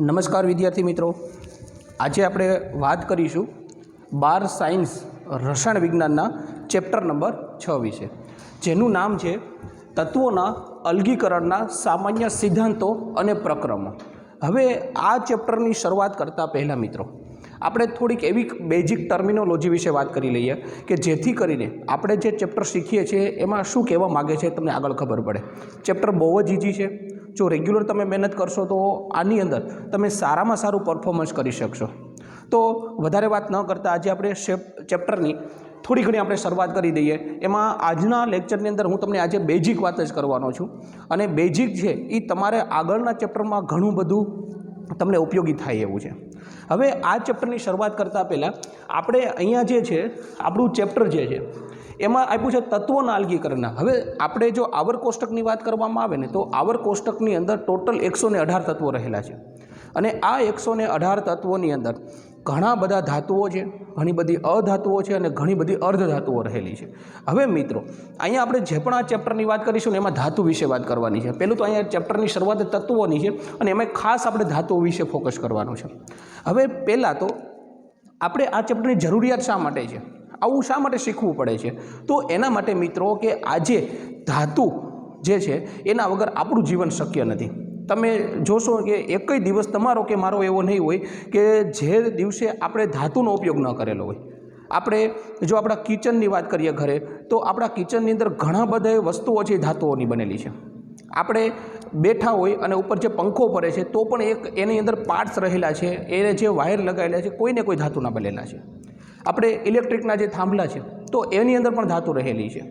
નમસ્કાર વિદ્યાર્થી મિત્રો, આજે આપણે વાત કરીશું 12 સાયન્સ રસાયણ વિજ્ઞાનના ચેપ્ટર નંબર 6 વિશે, જેનું નામ છે તત્વોના અલગીકરણના સામાન્ય સિદ્ધાંતો અને પ્રક્રમો. હવે આ ચેપ્ટરની શરૂઆત કરતાં પહેલાં મિત્રો આપણે થોડીક એવી બેઝિક ટર્મિનોલોજી વિશે વાત કરી લઈએ કે જેથી કરીને આપણે જે ચેપ્ટર શીખીએ છીએ એમાં શું કહેવા માગે છે તમને આગળ ખબર પડે. ચેપ્ટર બહુ જ ઇઝી છે. જો રેગ્યુલર તમે મહેનત કરશો તો આની અંદર તમે સારામાં સારું પરફોર્મન્સ કરી શકશો. તો વધારે વાત ન કરતાં આજે આપણે ચેપ્ટરની થોડી ઘણી આપણે શરૂઆત કરી દઈએ. એમાં આજના લેક્ચરની અંદર હું તમને આજે બેઝિક વાત જ કરવાનો છું, અને બેઝિક છે એ તમારે આગળના ચેપ્ટરમાં ઘણું બધું તમને ઉપયોગી થાય એવું છે. હવે આ ચેપ્ટરની શરૂઆત કરતાં પહેલાં આપણે અહીંયા જે છે આપણું ચેપ્ટર જે છે એમાં આપ્યું છે તત્વોના અલગીકરણના. હવે આપણે જો આવર કોષ્ટકની વાત કરવામાં આવે ને તો આવર કોષ્ટકની અંદર ટોટલ 118 તત્વો રહેલા છે, અને આ 118 તત્વોની અંદર ઘણા બધા ધાતુઓ છે, ઘણી બધી અધાતુઓ છે અને ઘણી બધી અર્ધધાતુઓ રહેલી છે. હવે મિત્રો અહીંયા આપણે જે પણ આ ચેપ્ટરની વાત કરીશું ને એમાં ધાતુ વિશે વાત કરવાની છે. પહેલું તો અહીંયા ચેપ્ટરની શરૂઆત તત્વોની છે અને એમાં ખાસ આપણે ધાતુઓ વિશે ફોકસ કરવાનું છે. હવે પહેલાં તો આપણે આ ચેપ્ટરની જરૂરિયાત શા માટે છે, આવું શા માટે શીખવું પડે છે, તો એના માટે મિત્રો કે આજે ધાતુ જે છે એના વગર આપણું જીવન શક્ય નથી. તમે જોશો કે એકય દિવસ તમારો કે મારો એવો નહીં હોય કે જે દિવસે આપણે ધાતુનો ઉપયોગ ન કરેલો હોય. આપણે જો આપણા કિચનની વાત કરીએ ઘરે, તો આપણા કિચનની અંદર ઘણા બધા વસ્તુઓ છે ધાતુઓની બનેલી છે. આપણે બેઠા હોય અને ઉપર જે પંખો ફરે છે તો પણ એક એની અંદર પાર્ટ્સ રહેલા છે, એને જે વાયર લગાવેલા છે કોઈને કોઈ ધાતુના બનેલા છે. આપણે ઇલેક્ટ્રિકના જે થાંભલા છે તો એની અંદર પણ ધાતુ રહેલી છે.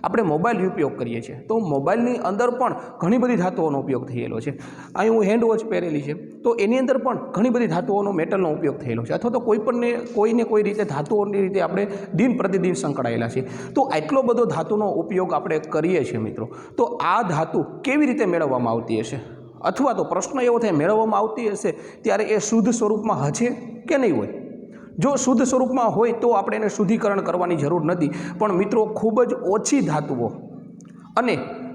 આપણે મોબાઈલ ઉપયોગ કરીએ છીએ તો મોબાઈલની અંદર પણ ઘણી બધી ધાતુઓનો ઉપયોગ થયેલો છે. અહીં હું હેન્ડ વોચ પહેરેલી છે તો એની અંદર પણ ઘણી બધી ધાતુઓનો મેટલનો ઉપયોગ થયેલો છે, અથવા તો કોઈને કોઈ રીતે ધાતુઓની રીતે આપણે દિન પ્રતિદિન સંકળાયેલા છે. તો આટલો બધો ધાતુનો ઉપયોગ આપણે કરીએ છીએ મિત્રો, તો આ ધાતુ કેવી રીતે મેળવવામાં આવતી હશે, અથવા તો પ્રશ્ન એવો થાય મેળવવામાં આવતી હશે ત્યારે એ શુદ્ધ સ્વરૂપમાં હશે કે નહીં હોય. જો શુદ્ધ સ્વરૂપમાં હોય તો આપણે એને શુદ્ધિકરણ કરવાની જરૂર નથી, પણ મિત્રો ખૂબ જ ઓછી ધાતુઓ અને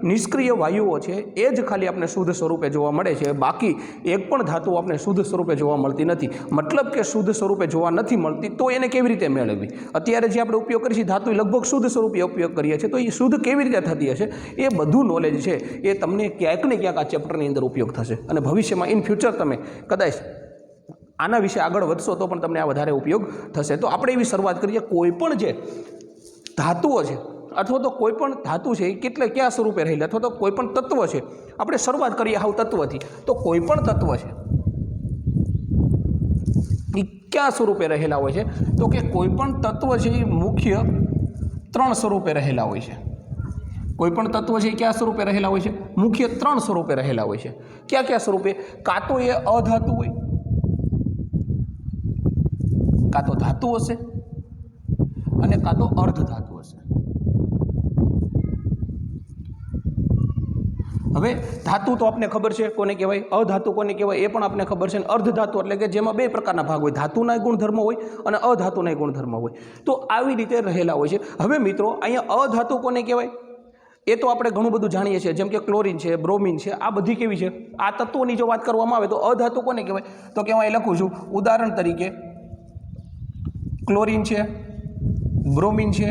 નિષ્ક્રિય વાયુઓ છે એ જ ખાલી આપણે શુદ્ધ સ્વરૂપે જોવા મળે છે. બાકી એક પણ ધાતુ આપણે શુદ્ધ સ્વરૂપે જોવા મળતી નથી. મતલબ કે શુદ્ધ સ્વરૂપે જોવા નથી મળતી તો એને કેવી રીતે મેળવવી. અત્યારે જે આપણે ઉપયોગ કરીએ છીએ ધાતુ લગભગ શુદ્ધ સ્વરૂપે ઉપયોગ કરીએ છીએ, તો એ શુદ્ધ કેવી રીતે થતી હશે એ બધું નોલેજ છે એ તમને ક્યાંક ને ક્યાંક આ ચેપ્ટરની અંદર ઉપયોગ થશે, અને ભવિષ્યમાં ઇન ફ્યુચર તમે કદાચ આના વિશે આગળ વધશો તો પણ તમને આ વધારે ઉપયોગ થશે. તો આપણે એવી શરૂઆત કરીએ. કોઈ પણ જે ધાતુઓ છે અથવા તો કોઈ પણ ધાતુ છે એ કયા સ્વરૂપે રહેલી, અથવા તો કોઈ પણ તત્વ છે, આપણે શરૂઆત કરીએ હાવ તત્વથી. તો કોઈ પણ તત્વ છે એ કયા સ્વરૂપે રહેલા હોય છે, તો કે કોઈ પણ તત્વ છે એ મુખ્ય 3 સ્વરૂપે રહેલા હોય છે. કોઈ પણ તત્વ છે એ કયા સ્વરૂપે રહેલા હોય છે, મુખ્ય 3 સ્વરૂપે રહેલા હોય છે. કયા સ્વરૂપે? કાં તો એ અધાતુ હોય, કાં તો ધાતુ હશે, અને કાં તો અર્ધધાતુ હશે. હવે ધાતુ તો આપને ખબર છે કોને કહેવાય, અધાતુ કોને કહેવાય એ પણ આપને ખબર છે. અર્ધધાતુ એટલે કે જેમાં 2 પ્રકારના ભાગ હોય, ધાતુના ગુણધર્મ હોય અને અધાતુના ગુણધર્મ હોય. તો આવી રીતે રહેલા હોય છે. હવે મિત્રો અહીંયા અધાતુ કોને કહેવાય એ તો આપણે ઘણું બધું જાણીએ છીએ, જેમ કે ક્લોરીન છે, બ્રોમિન છે, આ બધી કેવી છે આ તત્વોની જો વાત કરવામાં આવે તો અધાતુ કોને કહેવાય, તો કે હું અહીં લખું છું ઉદાહરણ તરીકે ક્લોરીન છે, બ્રોમિન છે,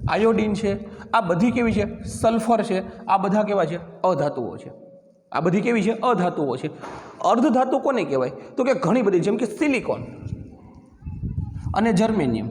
આયોડિન છે, આ બધી કેવી છે, સલ્ફર છે, આ બધા કેવા છે, અધાતુઓ છે. આ બધી કેવી છે, અધાતુઓ છે. અર્ધધાતુ કોને કહેવાય, તો કે ઘણી બધી, જેમ કે સિલિકોન અને જર્મેનિયમ,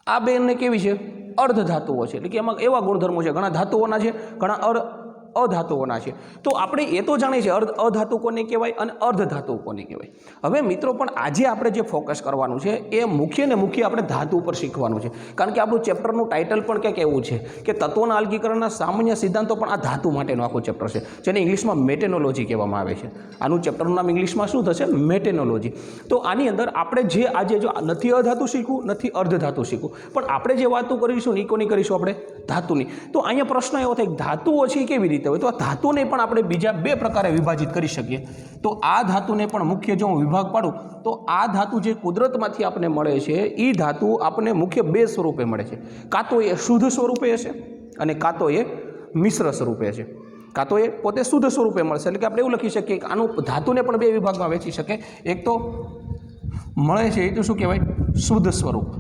આ બેને કેવી છે, અર્ધધાતુઓ છે. એટલે કે એમાં એવા ગુણધર્મો છે, ઘણા ધાતુઓના છે, ઘણા અધાતુઓના છે. તો આપણે એ તો જાણીએ છીએ અધાતુ કોને કહેવાય અને અર્ધધાતુ કોને કહેવાય. હવે મિત્રો પણ આજે આપણે જે ફોકસ કરવાનું છે એ મુખ્ય ને મુખ્ય આપણે ધાતુ ઉપર શીખવાનું છે, કારણ કે આપણું ચેપ્ટરનું ટાઇટલ પણ કંઈક એવું છે કે તત્વોના અલગીકરણના સામાન્ય સિદ્ધાંતો, પણ આ ધાતુ માટેનું આખું ચેપ્ટર છે, જેને ઇંગ્લિશમાં મેટેનોલોજી કહેવામાં આવે છે. આનું ચેપ્ટરનું નામ ઇંગ્લિશમાં શું થશે, મેટેનોલોજી. તો આની અંદર આપણે જે આજે જો નથી અધાતુ શીખવું, નથી અર્ધધાતુ શીખવું, પણ આપણે જે વાતો કરીશું ને એ કોની કરીશું, આપણે ધાતુની. તો અહીંયા પ્રશ્ન એવો થાય ધાતુઓ છે કેવી રીતે હોય, તો આ ધાતુને પણ આપણે બીજા 2 પ્રકારે વિભાજિત કરી શકીએ. તો આ ધાતુને પણ મુખ્ય જો હું વિભાગ પાડું તો આ ધાતુ જે કુદરતમાંથી આપણને મળે છે એ ધાતુ આપણને મુખ્ય 2 સ્વરૂપે મળે છે. કાં તો એ શુદ્ધ સ્વરૂપે હશે અને કાં તો એ મિશ્ર સ્વરૂપે છે. કાં તો એ પોતે શુદ્ધ સ્વરૂપે મળશે, એટલે કે આપણે એવું લખી શકીએ કે આનું ધાતુને પણ બે વિભાગમાં વહેંચી શકે. એક તો મળે છે એ તો શું કહેવાય, શુદ્ધ સ્વરૂપ,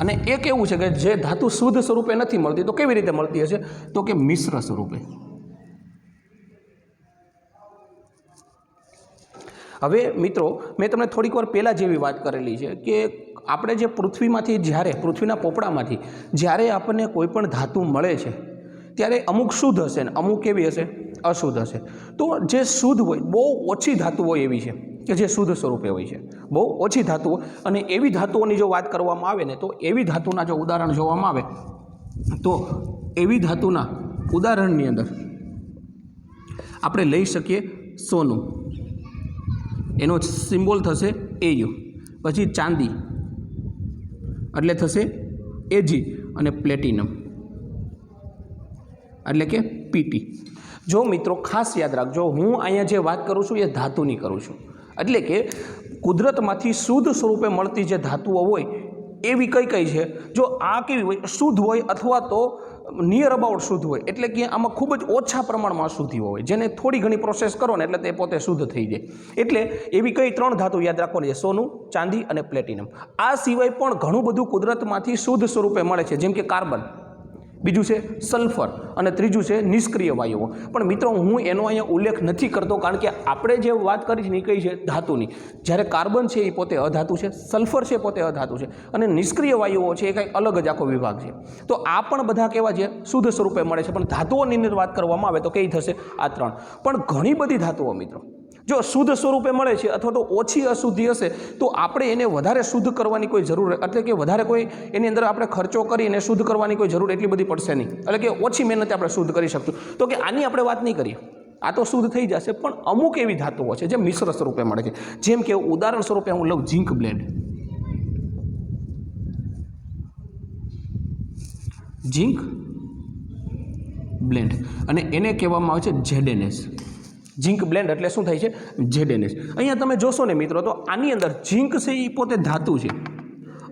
અને એક એવું છે કે જે ધાતુ શુદ્ધ સ્વરૂપે નથી મળતી, તો કેવી રીતે મળતી હશે, તો કે મિશ્ર સ્વરૂપે. હવે મિત્રો મેં તમને થોડીક વાર પહેલાં જેવી વાત કરેલી છે કે આપણે જે પૃથ્વીમાંથી જ્યારે પૃથ્વીના પોપડામાંથી જ્યારે આપણને કોઈ પણ ધાતુ મળે છે ત્યારે અમુક શુદ્ધ હશે ને અમુક કેવી હશે, અશુદ્ધ હશે. તો જે શુદ્ધ હોય બહુ ઓછી ધાતુઓ એવી છે કે જે શુદ્ધ સ્વરૂપે હોય છે, બહુ ઓછી ધાતુઓ. અને એવી ધાતુઓની જો વાત કરવામાં આવે ને તો એવી ધાતુના જો ઉદાહરણ જોવામાં આવે તો એવી ધાતુના ઉદાહરણની અંદર આપણે લઈ શકીએ સોનું, એનો સિમ્બોલ થશે AU. પછી ચાંદી એટલે થશે AG, અને પ્લેટિનમ એટલે કે PT. જો મિત્રો ખાસ યાદ રાખજો, હું અહીંયા જે વાત કરું છું એ ધાતુની કરું છું, એટલે કે કુદરતમાંથી શુદ્ધ સ્વરૂપે મળતી જે ધાતુઓ હોય એવી કઈ કઈ છે. જો આ કેવી હોય, શુદ્ધ હોય અથવા તો નિયર અબાઉટ શુદ્ધ હોય, એટલે કે આમાં ખૂબ જ ઓછા પ્રમાણમાં અશુદ્ધિઓ હોય, જેને થોડી ઘણી પ્રોસેસ કરો ને એટલે તે પોતે શુદ્ધ થઈ જાય. એટલે એવી કઈ 3 ધાતુ યાદ રાખવાની છે, સોનું, ચાંદી અને પ્લેટિનમ. આ સિવાય પણ ઘણું બધું કુદરતમાંથી શુદ્ધ સ્વરૂપે મળે છે, જેમ કે કાર્બન, બીજું છે સલ્ફર, અને ત્રીજું છે નિષ્ક્રિય વાયુઓ. પણ મિત્રો હું એનો અહીંયા ઉલ્લેખ નથી કરતો, કારણ કે આપણે જે વાત કરી છે એ કઈ છે, ધાતુની. જ્યારે કાર્બન છે એ પોતે અધાતુ છે, સલ્ફર છે પોતે અધાતુ છે, અને નિષ્ક્રિય વાયુઓ છે એ કંઈક અલગ જ આખો વિભાગ છે. તો આ પણ બધા કેવા છે, શુદ્ધ સ્વરૂપે મળે છે. પણ ધાતુઓની અંદર વાત કરવામાં આવે તો કઈ થશે, આ 3. પણ ઘણી બધી ધાતુઓ મિત્રો જો શુદ્ધ સ્વરૂપે મળે છે અથવા તો ઓછી અશુદ્ધિ હશે તો આપણે એને વધારે શુદ્ધ કરવાની કોઈ જરૂર, એટલે કે વધારે કોઈ એની અંદર આપણે ખર્ચો કરીને શુદ્ધ કરવાની કોઈ જરૂર એટલી બધી પડશે નહીં, એટલે કે ઓછી મહેનતે આપણે શુદ્ધ કરી શકશું. તો કે આની આપણે વાત નહીં કરીએ, આ તો શુદ્ધ થઈ જશે. પણ અમુક એવી ધાતુઓ છે જે મિશ્ર સ્વરૂપે મળે છે, જેમ કે ઉદાહરણ સ્વરૂપે હું લઉં ઝીંક બ્લેન્ડ. ઝીંક બ્લેન્ડ, અને એને કહેવામાં આવે છે ZNS. ઝીંક બ્લેન્ડ એટલે શું થાય છે, ZNS. અહીંયા તમે જોશો ને મિત્રો, તો આની અંદર ઝીંક છે એ પોતે ધાતુ છે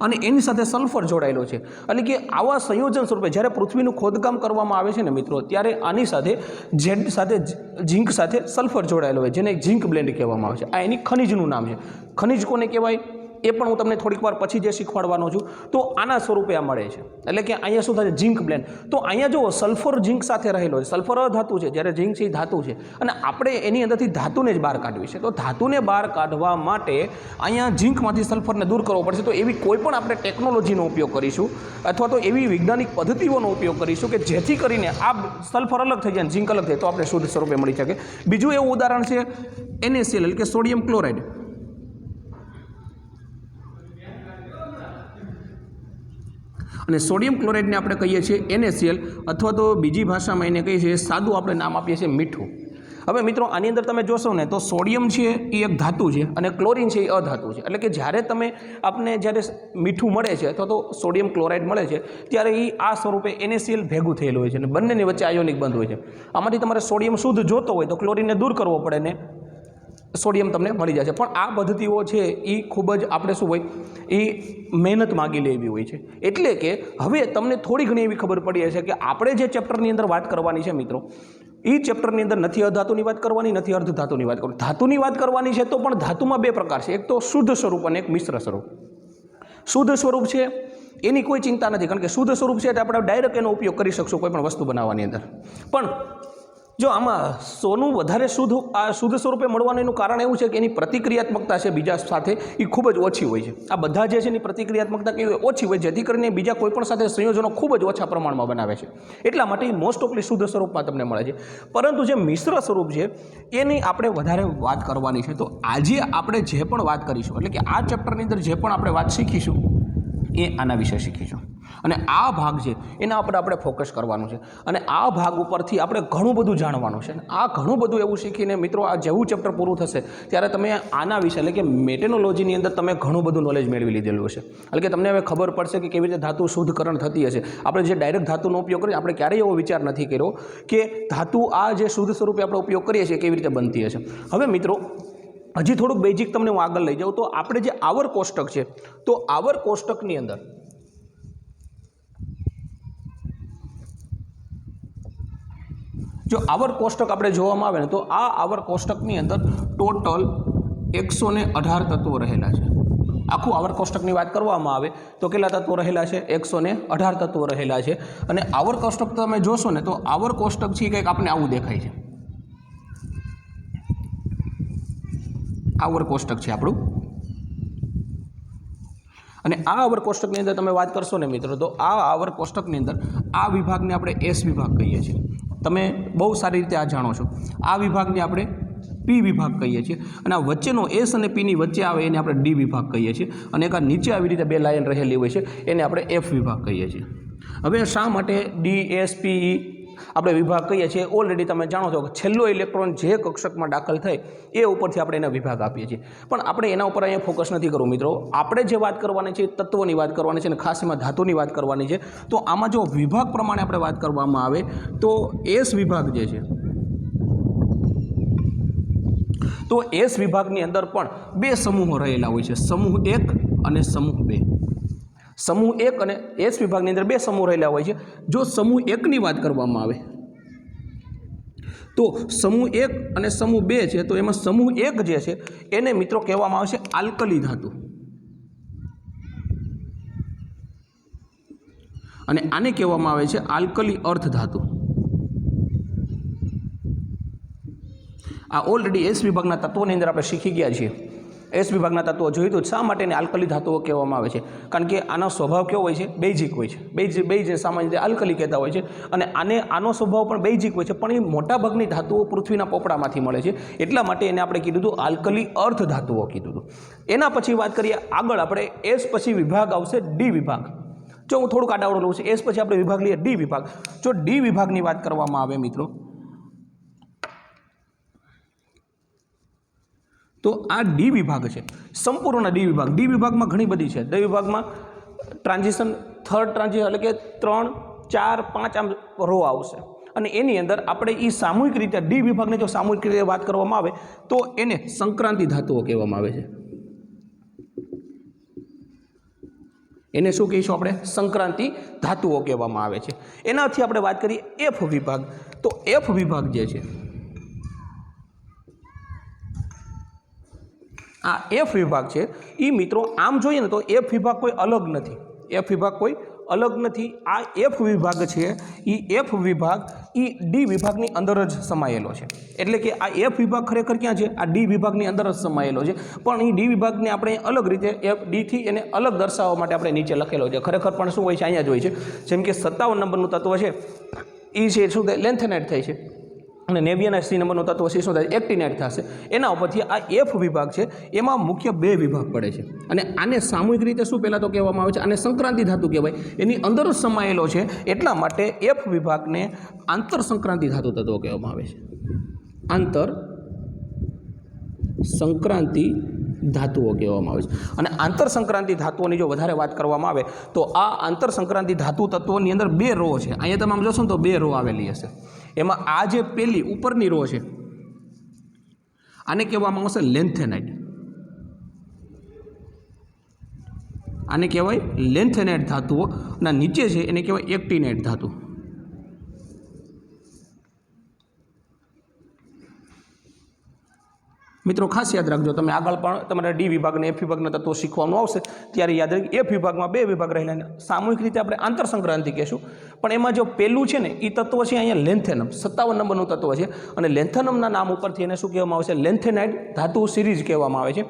અને એની સાથે સલ્ફર જોડાયેલો છે. એટલે કે આવા સંયોજન સ્વરૂપે જ્યારે પૃથ્વીનું ખોદકામ કરવામાં આવે છે ને મિત્રો, ત્યારે આની સાથે ઝીંક સાથે સલ્ફર જોડાયેલો હોય, જેને ઝીંક બ્લેન્ડ કહેવામાં આવે છે. આ એની ખનિજનું નામ છે. ખનિજ કોને કહેવાય એ પણ હું તમને થોડીક વાર પછી જે શીખવાડવાનો છું. તો આના સ્વરૂપે આ મળે છે, એટલે કે અહીંયા શું થાય, ઝીંક બ્લેન્ડ. તો અહીંયા જો સલ્ફર ઝીંક સાથે રહેલો છે, સલ્ફર અધાતુ છે, જ્યારે ઝીંક છે એ ધાતુ છે, અને આપણે એની અંદરથી ધાતુને જ બહાર કાઢવી છે. તો ધાતુને બહાર કાઢવા માટે અહીંયા ઝીંકમાંથી સલ્ફરને દૂર કરવો પડશે. તો એવી કોઈ પણ આપણે ટેકનોલોજીનો ઉપયોગ કરીશું અથવા તો એવી વૈજ્ઞાનિક પદ્ધતિઓનો ઉપયોગ કરીશું કે જેથી કરીને આ સલ્ફર અલગ થઈ જાય અને ઝીંક અલગ થાય, તો આપણે શુદ્ધ સ્વરૂપે મળી શકે. બીજું એવું ઉદાહરણ છે NaCl, એટલે કે સોડિયમ ક્લોરાઇડ. અને સોડિયમ ક્લોરાઇડને આપણે કહીએ છીએ NaCl, અથવા તો બીજી ભાષામાં એને કહીએ છીએ, સાદું આપણે નામ આપીએ છીએ મીઠું. હવે મિત્રો આની અંદર તમે જોશો ને તો સોડિયમ છે એ એક ધાતુ છે અને ક્લોરિન છે એ અધાતુ છે. એટલે કે જ્યારે જ્યારે મીઠું મળે છે અથવા તો સોડિયમ ક્લોરાઇડ મળે છે ત્યારે એ આ સ્વરૂપે NaCl ભેગું થયેલું હોય છે અને બંનેની વચ્ચે આયોનિક બંધ હોય છે. આમાંથી તમારે સોડિયમ શુદ્ધ જોતો હોય તો ક્લોરિનને દૂર કરવો પડે ને સોડિયમ તમને મળી જાય છે. પણ આ પદ્ધતિઓ છે એ ખૂબ જ આપણે શું હોય, એ મહેનત માગી લે એવી હોય છે. એટલે કે હવે તમને થોડી ઘણી એવી ખબર પડી હશે કે આપણે જે ચેપ્ટરની અંદર વાત કરવાની છે મિત્રો, એ ચેપ્ટરની અંદર નથી અધાતુની વાત કરવાની, નથી અર્ધ ધાતુની વાત કરવાની. ધાતુની વાત કરવાની છે તો પણ ધાતુમાં 2 પ્રકાર છે, એક તો શુદ્ધ સ્વરૂપ અને એક મિશ્ર સ્વરૂપ. શુદ્ધ સ્વરૂપ છે એની કોઈ ચિંતા નથી, કારણ કે શુદ્ધ સ્વરૂપ છે એટલે આપણે ડાયરેક્ટ એનો ઉપયોગ કરી શકશું કોઈ પણ વસ્તુ બનાવવાની અંદર. પણ જો આમાં સોનું વધારે શુદ્ધ સ્વરૂપે મળવાનું એનું કારણ એવું છે કે એની પ્રતિક્રિયાત્મકતા છે બીજા સાથે એ ખૂબ જ ઓછી હોય છે. આ બધા જે છે એની પ્રતિક્રિયાત્મકતા કેવી ઓછી હોય, જેથી કરીને બીજા કોઈ પણ સાથે સંયોજનો ખૂબ જ ઓછા પ્રમાણમાં બનાવે છે. એટલા માટે એ મોસ્ટ ઓફલી શુદ્ધ સ્વરૂપમાં તમને મળે છે. પરંતુ જે મિશ્ર સ્વરૂપ છે એની આપણે વધારે વાત કરવાની છે. તો આજે આપણે જે પણ વાત કરીશું, એટલે કે આ ચેપ્ટરની અંદર જે પણ આપણે વાત શીખીશું એ આના વિશે શીખીશું. અને આ ભાગ છે એના ઉપર આપણે ફોકસ કરવાનું છે. અને આ ભાગ ઉપરથી આપણે ઘણું બધું જાણવાનું છે. આ ઘણું બધું એવું શીખીને મિત્રો આ જેવું ચેપ્ટર પૂરું થશે ત્યારે તમે આના વિશે, એટલે કે મેટેનોલોજીની અંદર તમે ઘણું બધું નોલેજ મેળવી લીધેલું હશે. એટલે કે તમને હવે ખબર પડશે કે કેવી રીતે ધાતુ શુદ્ધકરણ થતી હશે. આપણે જે ડાયરેક્ટ ધાતુનો ઉપયોગ કરીએ, આપણે ક્યારેય એવો વિચાર નથી કર્યો કે ધાતુ આ જે શુદ્ધ સ્વરૂપે આપણે ઉપયોગ કરીએ છીએ કેવી રીતે બનતી હશે. હવે મિત્રો હજી થોડુંક બેઝિક તમને હું આગળ લઈ જાઉં તો આપણે જે આવર કોષ્ટક છે, તો આવર કોષ્ટકની અંદર જો આવર્ત કોષ્ટક આપણે જોવામાં આવે ને તો આ આવર્ત કોષ્ટકની અંદર ટોટલ 118 તત્વો રહેલા છે. આખું આવર્ત કોષ્ટકની વાત કરવામાં આવે તો કેટલા તત્વો રહેલા છે? 118 તત્વો રહેલા છે. અને આવર્ત કોષ્ટક તમે જોશો ને તો આવર્ત કોષ્ટક છે કંઈક આપણે આવું દેખાય છે. આવર્ત કોષ્ટક છે આપણું. અને આ આવર્ત કોષ્ટકની અંદર તમે વાત કરશો ને મિત્રો તો આ આવર્ત કોષ્ટકની અંદર આ વિભાગને આપણે એસ વિભાગ કહીએ છીએ. તમે બહુ સારી રીતે આ જાણો છો. આ વિભાગને આપણે પી વિભાગ કહીએ છીએ અને આ વચ્ચેનો એસ અને પીની વચ્ચે આવે એને આપણે ડી વિભાગ કહીએ છીએ. અને એક આ નીચે આવી રીતે બે લાઈન રહેલી હોય છે એને આપણે એફ વિભાગ કહીએ છીએ. હવે શા માટે ડી એસ પી આપણે વિભાગ કહીએ છીએ? ઓલરેડી તમે જાણો છો કે છેલ્લો ઇલેક્ટ્રોન જે કક્ષકમાં દાખલ થાય એ ઉપરથી આપણે એના વિભાગ આપીએ છીએ. પણ આપણે એના ઉપર અહીંયા ફોકસ નથી કરવું મિત્રો. આપણે જે વાત કરવાની છે તત્વોની વાત કરવાની છે અને ખાસ એમાં ધાતુની વાત કરવાની છે. તો આમાં જો વિભાગ પ્રમાણે આપણે વાત કરવામાં આવે તો એસ વિભાગ જે છે તો એસ વિભાગની અંદર પણ બે સમૂહો રહેલા હોય છે, સમૂહ 1 અને સમૂહ 2. સમૂહ 1 અને એસ વિભાગની અંદર બે સમૂહ રહેલા હોય છે. જો સમૂહ 1ની વાત કરવામાં આવે તો સમૂહ 1 અને સમૂહ 2 છે તો એમાં સમૂહ 1 જે છે એને મિત્રો કહેવામાં આવે છે આલ્કલી ધાતુ અને આને કહેવામાં આવે છે આલ્કલી અર્ધ ધાતુ. આ ઓલરેડી એસ વિભાગના તત્વોની અંદર આપણે શીખી ગયા છીએ. એસ વિભાગના તત્વો જોયું તો શા માટે એને આલ્કલી ધાતુઓ કહેવામાં આવે છે? કારણ કે આનો સ્વભાવ કેવો હોય છે? બેઝિક હોય છે. બેઝ સામાન્ય રીતે આલ્કલી કહેતા હોય છે. અને આનો સ્વભાવ પણ બેઝિક હોય છે, પણ એ મોટાભાગની ધાતુઓ પૃથ્વીના પોપડામાંથી મળે છે. એટલા માટે એને આપણે કીધું હતું આલ્કલી અર્ધ ધાતુઓ કીધું હતું. એના પછી વાત કરીએ આગળ આપણે એસ પછી વિભાગ આવશે ડી વિભાગ. જો હું થોડુંક આડાવડું લઉં છું, એસ પછી આપણે વિભાગ લઈએ ડી વિભાગ. જો ડી વિભાગની વાત કરવામાં આવે મિત્રો તો આ ડી વિભાગ છે, સંપૂર્ણ ડી વિભાગ. ડી વિભાગમાં ઘણી બધી છે. ડી વિભાગમાં ટ્રાન્ઝિશન, થર્ડ ટ્રાન્ઝિશન એટલે કે 3, 4, 5 આમ રો આવશે. અને એની અંદર આપણે એ સામૂહિક રીતે ડી વિભાગને જો સામૂહિક રીતે વાત કરવામાં આવે તો એને સંક્રાંતિ ધાતુઓ કહેવામાં આવે છે. એને શું કહીશું આપણે? સંક્રાંતિ ધાતુઓ કહેવામાં આવે છે. એનાથી આપણે વાત કરીએ એફ વિભાગ. તો એફ વિભાગ જે છે આ એફ વિભાગ છે એ મિત્રો આમ જોઈએ ને તો એફ વિભાગ કોઈ અલગ નથી. એફ વિભાગ કોઈ અલગ નથી. આ એફ વિભાગ છે એ એફ વિભાગ એ ડી વિભાગની અંદર જ સમાયેલો છે. એટલે કે આ એફ વિભાગ ખરેખર ક્યાં છે? આ ડી વિભાગની અંદર જ સમાયેલો છે. પણ એ ડી વિભાગને આપણે અલગ રીતે એફ ડીથી એને અલગ દર્શાવવા માટે આપણે નીચે લખેલો છે. ખરેખર પણ શું હોય છે? અહીંયા જ હોય છે. જેમ કે 57 નંબરનું તત્વ છે એ છે શું થાય? લેન્થેનાઇટ થાય છે. અને 89 નંબરનું તત્વ છે શું થાય? એક્ટિનાઇટ થશે. એના ઉપરથી આ એફ વિભાગ છે એમાં મુખ્ય બે વિભાગ પડે છે. અને આને સામૂહિક રીતે શું પહેલાં તો કહેવામાં આવે છે? આને સંક્રાંતિ ધાતુ કહેવાય. એની અંદર જ સમાયેલો છે. એટલા માટે એફ વિભાગને આંતર સંક્રાંતિ ધાતુ તત્વો કહેવામાં આવે છે. આંતર સંક્રાંતિ ધાતુઓ કહેવામાં આવે છે. અને આંતર સંક્રાંતિ ધાતુઓની જો વધારે વાત કરવામાં આવે તો આ આંતર સંક્રાંતિ ધાતુ તત્વોની અંદર બે રો છે. અહીંયા તમે આમ જોશો ને તો બે રો આવેલી હશે. એમાં આ જે પેલી ઉપરની રો છે આને કહેવામાં આવશે લેન્થેનાઇટ. આને કહેવાય લેન્થેનાઇટ ધાતુઓ. અને નીચે છે એને કહેવાય એક્ટિનાઇટ ધાતુ. મિત્રો ખાસ યાદ રાખજો, તમે આગળ પણ તમારા ડી વિભાગ અને એફ વિભાગના તત્વો શીખવાનું આવશે ત્યારે યાદ રાખજો. એફ વિભાગમાં બે વિભાગ રહેલા, સામૂહિક રીતે આપણે આંતર સંક્રાંતિ કહેશું. પણ એમાં જો પહેલું છે ને એ તત્વ છે અહીંયા લેન્થેનમ, 57 નંબરનું તત્વ છે. અને લેન્થેનમના નામ ઉપરથી એને શું કહેવામાં આવે છે? લેન્થેનાઇટ ધાતુ સિરીઝ કહેવામાં આવે છે.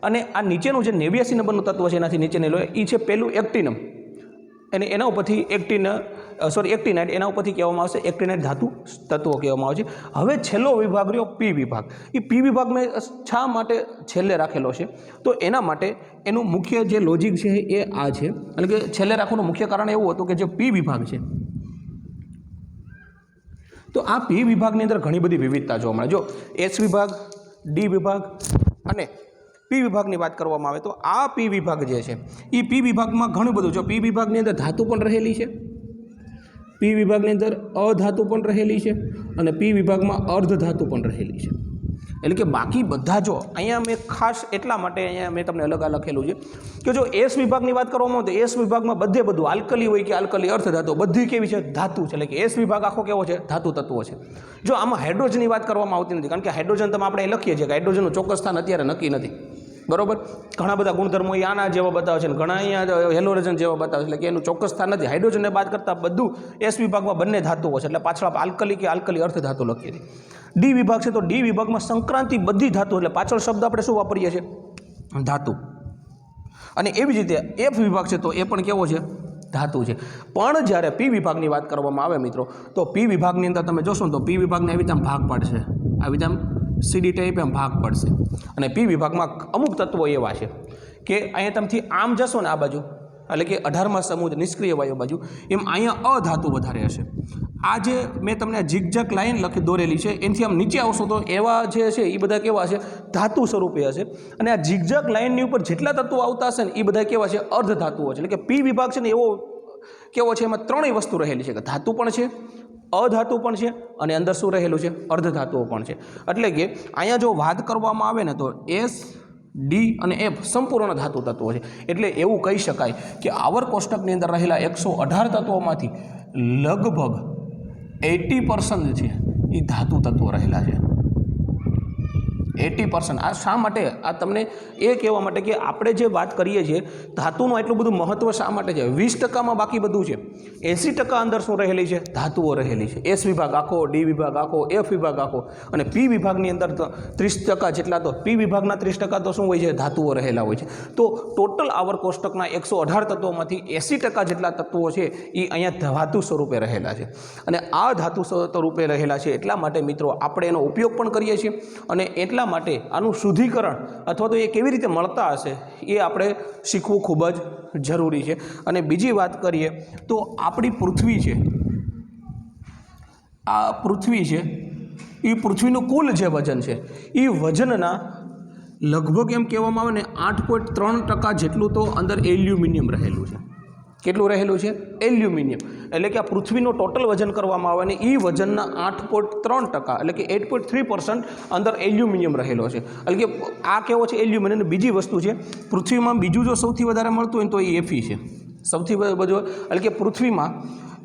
અને આ નીચેનું જે 89 નંબરનું તત્વ છે એનાથી નીચેની લો એ છે પહેલું એક્ટિનમ. અને એના ઉપરથી એક્ટિનાઇટ, એના ઉપરથી કહેવામાં આવશે એક્ટિનાઇટ ધાતુ તત્વો કહેવામાં આવે છે. હવે છેલ્લો વિભાગ રહ્યો પી વિભાગ. એ પી વિભાગ મેં શા માટે છેલ્લે રાખેલો છે? તો એના માટે એનું મુખ્ય જે લોજિક છે એ આ છે. એટલે કે છેલ્લે રાખવાનું મુખ્ય કારણ એવું હતું કે જે પી વિભાગ છે તો આ પી વિભાગની અંદર ઘણી બધી વિવિધતા જોવા મળે. જો એસ વિભાગ, ડી વિભાગ અને પી વિભાગની વાત કરવામાં આવે તો આ પી વિભાગ જે છે એ પી વિભાગમાં ઘણું બધું, જો પી વિભાગની અંદર ધાતુ પણ રહેલી છે, પી વિભાગની અંદર અધાતુ પણ રહેલી છે અને પી વિભાગમાં અર્ધ ધાતુ પણ રહેલી છે. એટલે કે બાકી બધા જો અહીંયા મેં ખાસ એટલા માટે અહીંયા મેં તમને અલગ લખેલું છે કે જો એસ વિભાગની વાત કરવામાં આવે તો એસ વિભાગમાં બધે બધું આલ્કલી હોય કે આલ્કલી અર્ધ ધાતુ બધી કેવી છે ધાતુ છે, એટલે કે એસ વિભાગ આખો કેવો છે ધાતુ તત્વો છે. જો આમાં હાઇડ્રોજનની વાત કરવામાં આવતી નથી, કારણ કે હાઇડ્રોજન તમે આપણે લખીએ છીએ કે હાઇડ્રોજનનું ચોક્કસ સ્થાન અત્યારે નક્કી નથી, બરોબર. ઘણા બધા ગુણધર્મો એ આના જેવા બતાવે છે, ઘણા અહીંયા હેલોજન જેવા બતાવે છે, એટલે કે એનું ચોક્કસ સ્થાન નથી. હાઇડ્રોજનને બાદ કરતાં બધું એસ વિભાગમાં બંને ધાતુઓ છે, એટલે પાછળ આપણે આલ્કલી કે આલ્કલી અર્ધ ધાતુ લખીએ છીએ. ડી વિભાગ છે તો ડી વિભાગમાં સંક્રાંતિ બધી ધાતુ, એટલે પાછળ શબ્દ આપણે શું વાપરીએ છીએ ધાતુ. અને એવી જ રીતે એફ વિભાગ છે તો એ પણ કેવો છે ધાતુ છે. પણ જ્યારે પી વિભાગની વાત કરવામાં આવે મિત્રો તો પી વિભાગની અંદર તમે જોશો ને તો પી વિભાગને આવી રીતે ભાગ પાડશે, આવી રીતે સીડી ટાઈપ એમ ભાગ પડશે. અને પી વિભાગમાં અમુક તત્વો એવા છે કે અહીંયા તમથી આમ જશો ને આ બાજુ, એટલે કે 18મા સમૂહ નિષ્ક્રિય વાયુ બાજુ, એમ અહીંયા અધાતુ વધારે હશે. આ જે મેં તમને ઝીગઝેગ લાઈન લખી દોરેલી છે એનાથી આમ નીચે આવશો તો એવા જે છે એ બધા કેવા છે ધાતુ સ્વરૂપે હશે. અને આ ઝીગઝેગ લાઈનની ઉપર જેટલા તત્વો આવતા હશે ને એ બધા કેવા છે અર્ધ ધાતુઓ છે. એટલે કે પી વિભાગ છે ને એવો કેવો છે, એમાં ત્રણેય વસ્તુ રહેલી છે કે ધાતુ પણ છે, અધાતુ પણ છે અને અંદર શું રહેલું છે અર્ધ ધાતુઓ પણ છે. એટલે કે અહીંયા જો વાત કરવામાં આવે ને તો એસ ડી અને એફ સંપૂર્ણ ધાતુ તત્વો છે. એટલે એવું કહી શકાય કે આવર કોષ્ટકની અંદર રહેલા 118 તત્વોમાંથી લગભગ 80% છે એ ધાતુ તત્વો રહેલા છે. 80%. આ શા માટે? આ તમને એ કહેવા માટે કે આપણે જે વાત કરીએ છીએ ધાતુનું એટલું બધું મહત્ત્વ શા માટે છે. 20%માં બાકી બધું છે, 80% અંદર શું રહેલી છે ધાતુઓ રહેલી છે. એસ વિભાગ આખો, ડી વિભાગ આખો, એફ વિભાગ આખો અને પી વિભાગની અંદર તો 30% જેટલા, તો પી વિભાગના 30% તો શું હોય છે ધાતુઓ રહેલા હોય છે. તો ટોટલ આવર કોષ્ટકના 118 તત્વોમાંથી 80% જેટલા તત્વો છે એ અહીંયા ધાતુ સ્વરૂપે રહેલા છે. અને આ ધાતુ સ્વરૂપે રહેલા છે એટલા માટે મિત્રો આપણે એનો ઉપયોગ પણ કરીએ છીએ. અને એટલા માટે આનું શુદ્ધિકરણ અથવા તો એ કેવી રીતે મળતા હશે એ આપણે શીખવું ખૂબ જ જરૂરી છે. અને બીજી વાત કરીએ તો આપણી પૃથ્વી છે, આ પૃથ્વી છે એ પૃથ્વીનું કુલ જે વજન છે એ વજનના લગભગ એમ કહેવામાં આવે ને 8.3% જેટલું તો અંદર એલ્યુમિનિયમ રહેલું છે. કેટલું રહેલું છે એલ્યુમિનિયમ. એટલે કે આ પૃથ્વીનું ટોટલ વજન કરવામાં આવે ને એ વજનના 8.3% એટલે કે 8.3% અંદર એલ્યુમિનિયમ રહેલો છે. એટલે કે આ કેવો છે એલ્યુમિનિયમ. બીજી વસ્તુ છે પૃથ્વીમાં બીજું જો સૌથી વધારે મળતું હોય તો એ એફી છે સૌથી બધું. એટલે કે પૃથ્વીમાં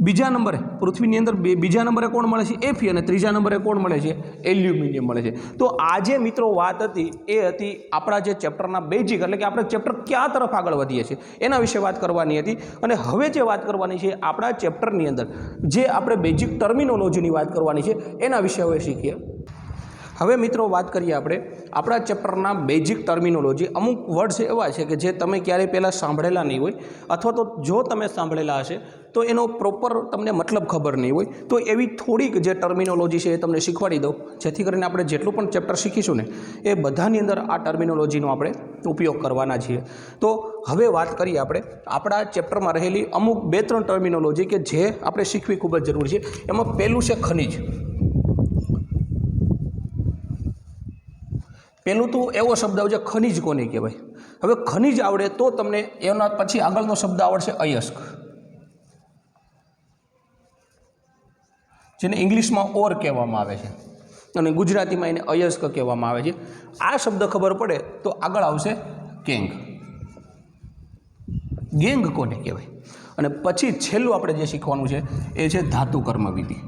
બીજા નંબરે, પૃથ્વીની અંદર બીજા નંબરે કોણ મળે છે એફી, અને ત્રીજા નંબરે કોણ મળે છે એલ્યુમિનિયમ મળે છે. તો આ જે મિત્રો વાત હતી એ હતી આપણા જે ચેપ્ટરના બેઝિક, એટલે કે આપણે ચેપ્ટર ક્યાં તરફ આગળ વધીએ છીએ એના વિશે વાત કરવાની હતી. અને હવે જે વાત કરવાની છે આપણા ચેપ્ટરની અંદર જે આપણે બેઝિક ટર્મિનોલોજીની વાત કરવાની છે એના વિશે હવે શીખીએ. હવે મિત્રો વાત કરીએ આપણે આપણા ચેપ્ટરના બેઝિક ટર્મિનોલોજી. અમુક વર્ડ્સ એવા છે કે જે તમે ક્યારેય પહેલાં સાંભળેલા નહીં હોય, અથવા તો જો તમે સાંભળેલા હશે તો એનો પ્રોપર તમને મતલબ ખબર નહીં હોય. તો એવી થોડીક જે ટર્મિનોલોજી છે એ તમને શીખવાડી દઉં, જેથી કરીને આપણે જેટલું પણ ચેપ્ટર શીખીશું ને એ બધાની અંદર આ ટર્મિનોલોજીનો આપણે ઉપયોગ કરવાના છીએ. તો હવે વાત કરીએ આપણે આપણા ચેપ્ટરમાં રહેલી અમુક 2-3 ટર્મિનોલોજી કે જે આપણે શીખવી ખૂબ જ જરૂરી છે. એમાં પહેલું છે ખનિજ. પહેલું તો એવો શબ્દ આવશે ખનિજ કોને કહેવાય. હવે ખનિજ આવડે તો તમને એના પછી આગળનો શબ્દ આવડશે અયસ્ક, જેને ઇંગ્લિશમાં ઓર કહેવામાં આવે છે અને ગુજરાતીમાં એને અયસ્ક કહેવામાં આવે છે. આ શબ્દ ખબર પડે તો આગળ આવશે ગેંગ. ગેંગ કોને કહેવાય. અને પછી છેલ્લું આપણે જે શીખવાનું છે એ છે ધાતુ કર્મવિધિ.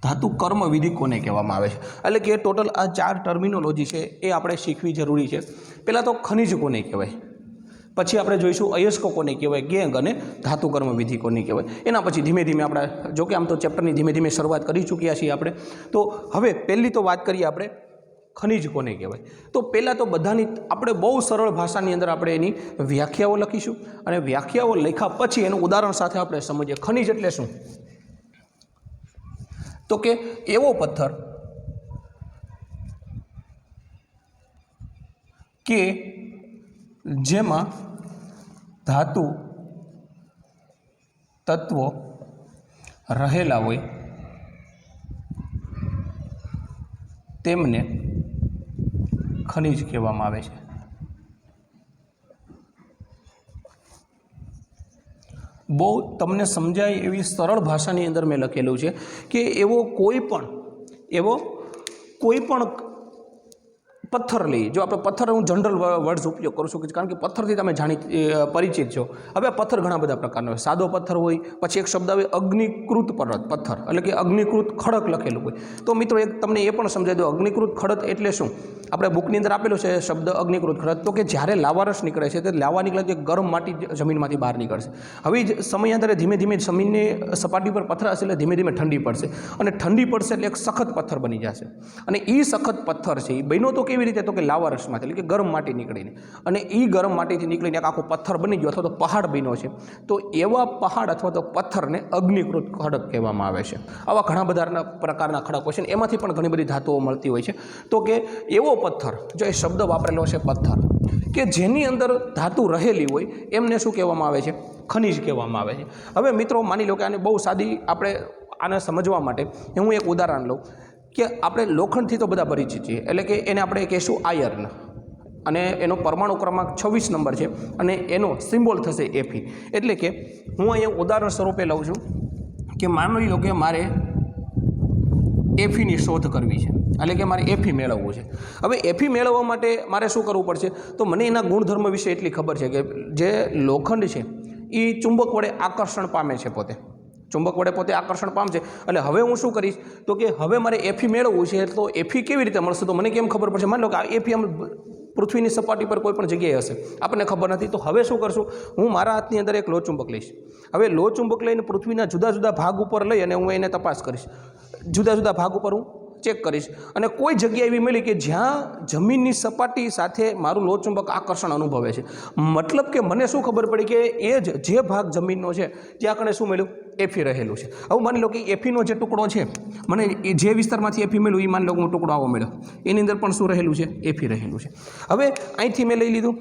ધાતુ કર્મવિધિ કોને કહેવામાં આવે છે. એટલે કે ટોટલ આ 4 ટર્મિનોલોજી છે એ આપણે શીખવી જરૂરી છે. પહેલાં તો ખનિજ કોને કહેવાય, પછી આપણે જોઈશું અયસ્કો કોને કહેવાય, ગેંગ અને ધાતુ કર્મવિધિ કોને કહેવાય. એના પછી ધીમે ધીમે આપણે, જોકે આમ તો ચેપ્ટરની ધીમે ધીમે શરૂઆત કરી ચૂક્યા છીએ આપણે. તો હવે પહેલી તો વાત કરીએ આપણે ખનિજ કોને કહેવાય. તો પહેલાં તો બધાની આપણે બહુ સરળ ભાષાની અંદર આપણે એની વ્યાખ્યાઓ લખીશું અને વ્યાખ્યાઓ લખ્યા પછી એનું ઉદાહરણ સાથે આપણે સમજીએ. ખનિજ એટલે શું? તો કે એવો પથ્થર કે જેમાં ધાતુ તત્વો રહેલા હોય તેમને ખનિજ કહેવામાં આવે છે. બહુ તમને સમજાય એવી સરળ ભાષાની અંદર મેં લખેલું છે કે એવો કોઈ પણ પથ્થર લઈ, જો આપણે પથ્થર હું જનરલ વર્ડ્સ ઉપયોગ કરું છું કારણ કે પથ્થરથી તમે પરિચિત છો. હવે આ પથ્થર ઘણા બધા પ્રકારનો હોય. સાદો પથ્થર હોય, પછી એક શબ્દ આવે અગ્નિકૃત પથ્થર, એટલે કે અગ્નિકૃત ખડક લખેલું હોય. તો મિત્રો એક તમને એ પણ સમજાય દો, અગ્નિકૃત ખડક એટલે શું. આપણે બુકની અંદર આપેલો છે શબ્દ અગ્નિકૃત ખડક, તો કે જ્યારે લાવારસ નીકળે છે તે લાવા નીકળે છે ગરમ માટી જમીનમાંથી બહાર નીકળશે. હવે સમયાંતરે ધીમે ધીમે જમીનની સપાટી પર પથ્થર હશે એટલે ધીમે ધીમે ઠંડી પડશે, અને ઠંડી પડશે એટલે એક સખત પથ્થર બની જશે. અને એ સખત પથ્થર છે એ બન્યો તો કેવી રીતે, તો કે લાવારસમાંથી, એટલે કે ગરમ માટી નીકળીને, અને એ ગરમ માટીથી નીકળીને એક આખો પથ્થર બની ગયો અથવા તો પહાડ બન્યો છે. તો એવા પહાડ અથવા તો પથ્થરને અગ્નિકૃત ખડક કહેવામાં આવે છે. આવા ઘણા બધા પ્રકારના ખડકો છે, એમાંથી પણ ઘણી બધી ધાતુઓ મળતી હોય છે. તો કે એવો પથ્થર, જો એ શબ્દ વાપરેલો છે પથ્થર, કે જેની અંદર ધાતુ રહેલી હોય એમને શું કહેવામાં આવે છે, ખનિજ કહેવામાં આવે છે. હવે મિત્રો માની લો કે આને બહુ સાદી આપણે આને સમજવા માટે હું એક ઉદાહરણ લઉં કે આપણે લોખંડથી તો બધા પરિચિત છીએ, એટલે કે એને આપણે કહીશું આયર્ન, અને એનો પરમાણુ ક્રમાંક 26 નંબર છે, અને એનો સિમ્બોલ થશે Fe. એટલે કે હું અહીંયા ઉદાહરણ સ્વરૂપે લઉં છું કે માની લો કે મારે Feની શોધ કરવી છે, એટલે કે મારે Fe મેળવવું છે. હવે Fe મેળવવા માટે મારે શું કરવું પડશે, તો મને એના ગુણધર્મ વિશે એટલી ખબર છે કે જે લોખંડ છે એ ચુંબક વડે આકર્ષણ પામે છે, ચુંબક વડે પોતે આકર્ષણ પામશે. એટલે હવે હું શું કરીશ, તો કે હવે મારે Fe મેળવવું છે, તો Fe કેવી રીતે મળશે, તો મને કેમ ખબર પડશે. માની લો કે આ Fe આમ પૃથ્વીની સપાટી પર કોઈ પણ જગ્યાએ હશે, આપણને ખબર નથી. તો હવે શું કરશું, હું મારા હાથની અંદર એક લોહચુંબક લઈશ. હવે લોહચુંબક લઈને પૃથ્વીના જુદા જુદા ભાગ ઉપર લઈ અને હું એને તપાસ કરીશ, જુદા જુદા ભાગ ઉપર હું ચેક કરીશ, અને કોઈ જગ્યા એવી મળી કે જ્યાં જમીનની સપાટી સાથે મારું લોહચુંબક આકર્ષણ અનુભવે છે. મતલબ કે મને શું ખબર પડી કે એ જે ભાગ જમીનનો છે ત્યાં કણે શું મળ્યું, Fe રહેલું છે. હવે માની લો કે Feનો જે ટુકડો છે, મને એ જે વિસ્તારમાંથી Fe મળ્યું એ માની લો કે હું ટુકડો આવો મળ્યો, એની અંદર પણ શું રહેલું છે, Fe રહેલું છે. હવે અહીંથી મેં લઈ લીધું,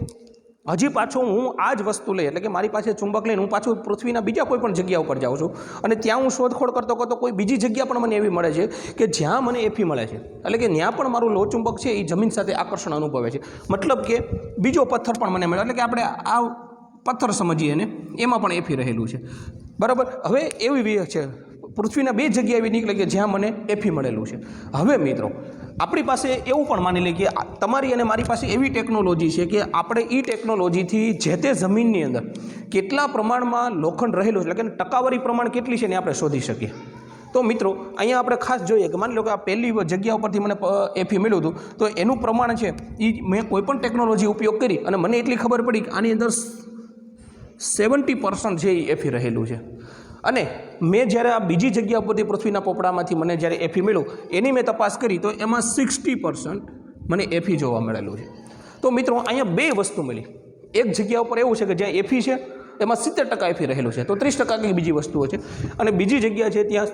હજી પાછો હું આ જ વસ્તુ લઈ, એટલે કે મારી પાસે ચુંબક લઈને હું પાછું પૃથ્વીના બીજા કોઈ પણ જગ્યા ઉપર જાઉં છું, અને ત્યાં હું શોધખોળ કરતો કોઈ બીજી જગ્યા પણ મને એવી મળે છે કે જ્યાં મને Fe મળે છે, એટલે કે ત્યાં પણ મારું લોહચુંબક છે એ જમીન સાથે આકર્ષણ અનુભવે છે. મતલબ કે બીજો પથ્થર પણ મને મળે, એટલે કે આપણે આ પથ્થર સમજીએ ને એમાં પણ Fe રહેલું છે, બરાબર. હવે એવી છે પૃથ્વીના બે જગ્યા એવી નીકળે કે જ્યાં મને Fe મળેલું છે. હવે મિત્રો આપણી પાસે એવું પણ માની લઈએ કે તમારી અને મારી પાસે એવી ટેકનોલોજી છે કે આપણે એ ટેકનોલોજીથી જે તે જમીનની અંદર કેટલા પ્રમાણમાં લોખંડ રહેલું છે, એટલે કે ટકાવારી પ્રમાણ કેટલી છે ને આપણે શોધી શકીએ. તો મિત્રો અહીંયા આપણે ખાસ જોઈએ કે માની લો કે આ પહેલી જગ્યા ઉપરથી મને Fe મળ્યું હતું, તો એનું પ્રમાણ છે એ મેં કોઈપણ ટેકનોલોજી ઉપયોગ કરી અને મને એટલી ખબર પડી કે આની અંદર 70% છે એ Fe રહેલું છે. અને મેં જ્યારે આ બીજી જગ્યા ઉપરથી પૃથ્વીના પોપડામાંથી મને જ્યારે Fe મળ્યું એની મેં તપાસ કરી તો એમાં 60% મને Fe જોવા મળેલું છે. તો મિત્રો અહીંયા બે વસ્તુ મળી. એક જગ્યા ઉપર એવું છે કે જ્યાં Fe છે એમાં 70% Fe રહેલું છે, તો 30% કંઈક બીજી વસ્તુઓ છે, અને બીજી જગ્યા છે ત્યાં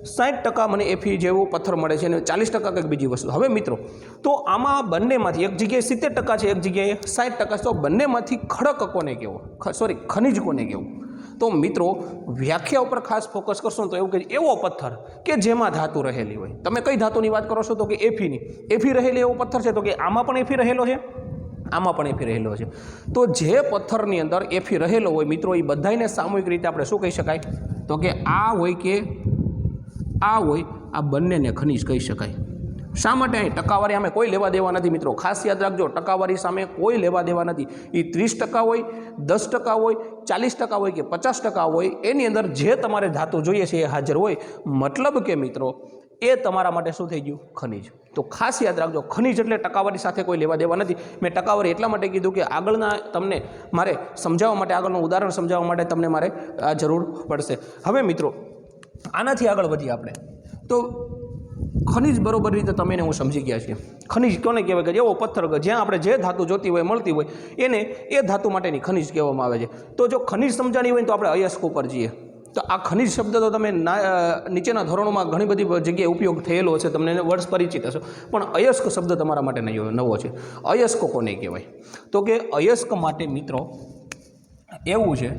60% મને Fe જેવો પથ્થર મળે છે અને 40% કંઈક બીજી વસ્તુ. હવે મિત્રો તો આમાં બંનેમાંથી એક જગ્યાએ 70% છે, એક જગ્યાએ 60%, તો બંનેમાંથી ખડક કોને કહેવો, ખનિજ કોને કહેવું. તો મિત્રો વ્યાખ્યા ઉપર ખાસ ફોકસ કરશો તો એવું કે એવો પથ્થર કે જેમાં ધાતુ રહેલી હોય. તમે કઈ ધાતુની વાત કરો છો, તો કે Feની. Fe રહેલી એવો પથ્થર છે, તો કે આમાં પણ Fe રહેલો છે, આમાં પણ Fe રહેલો છે. તો જે પથ્થરની અંદર Fe રહેલો હોય મિત્રો એ બધાને સામૂહિક રીતે આપણે શું કહી શકાય, તો કે આ હોય કે આ હોય, આ બંનેને ખનિજ કહી શકાય. શા માટે? અહીં ટકાવારી સામે કોઈ લેવા દેવા નથી મિત્રો, ખાસ યાદ રાખજો, ટકાવારી સામે કોઈ લેવા દેવા નથી. એ 30% હોય, 10% હોય, 40% હોય કે 50% હોય, એની અંદર જે તમારે ધાતુ જોઈએ છે એ હાજર હોય. મતલબ કે મિત્રો એ તમારા માટે શું થઈ ગયું, ખનિજ. તો ખાસ યાદ રાખજો, ખનિજ એટલે ટકાવારી સાથે કોઈ લેવા દેવા નથી. મેં ટકાવારી એટલા માટે કીધું કે આગળના તમને મારે સમજાવવા માટે, આગળનું ઉદાહરણ સમજાવવા માટે તમને મારે આ જરૂર પડશે. હવે મિત્રો આનાથી આગળ વધીએ આપણે. તો ખનિજ બરોબર રીતે તમે હું સમજી ગયા છીએ. ખનિજ કોને કહેવાય કે એવો પથ્થર કે જ્યાં આપણે જે ધાતુ જોતી હોય મળતી હોય એને એ ધાતુ માટેની ખનિજ કહેવામાં આવે છે. તો જો ખનિજ સમજાણી હોય તો આપણે અયસ્ક ઉપર જઈએ. તો આ ખનિજ શબ્દ તો તમે નીચેના ધોરણોમાં ઘણી બધી જગ્યાએ ઉપયોગ થયેલો છે, તમને વર્ડ્સ પરિચિત હશો, પણ અયસ્ક શબ્દ તમારા માટે નવો છે. અયસ્ક કોને કહેવાય, તો કે અયસ્ક માટે મિત્રો એવું છે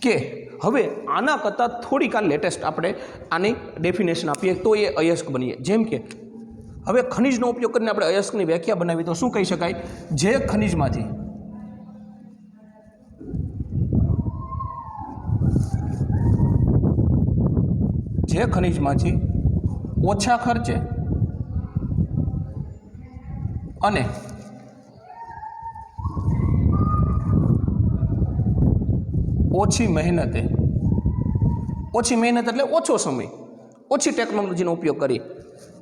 કે હવે આના કરતાં થોડીક આ લેટેસ્ટ આપણે આની ડેફિનેશન આપીએ તો એ અયસ્ક બનીએ. જેમ કે હવે ખનિજનો ઉપયોગ કરીને આપણે અયસ્કની વ્યાખ્યા બનાવી તો શું કહી શકાય, જે ખનિજમાંથી ઓછા ખર્ચે અને ઓછી મહેનતે, ઓછી મહેનત એટલે ઓછો સમય, ઓછી ટેકનોલોજીનો ઉપયોગ કરી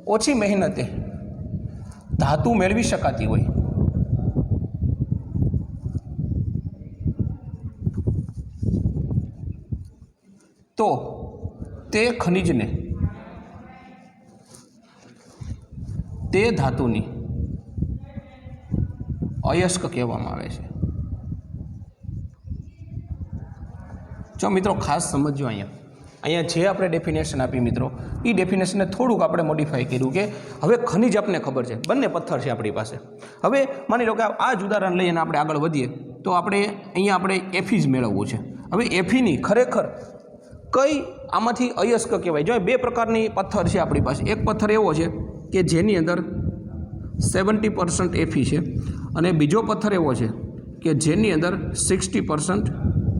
ઓછી મહેનતે ધાતુ મેળવી શકાતી હોય તો તે ખનિજને તે ધાતુની અયસ્ક કહેવામાં આવે છે। જો મિત્રો ખાસ સમજો, અહીંયા જે આપણે ડેફિનેશન આપી મિત્રો, એ ડેફિનેશનને થોડુંક આપણે મોડિફાઈ કર્યું કે હવે ખનિજ આપને ખબર છે, બંને પથ્થર છે આપણી પાસે। હવે માની લો કે આ જ ઉદાહરણ લઈને આપણે આગળ વધીએ તો અહીંયા આપણે એફી જ મેળવવું છે। હવે એફીની ખરેખર કઈ આમાંથી અયસ્ક કહેવાય? જો 2 પ્રકારની પથ્થર છે આપણી પાસે। એક પથ્થર એવો છે કે જેની અંદર 70% એફી છે અને બીજો પથ્થર એવો છે કે જેની અંદર 60%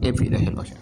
એફી રહેલો છે।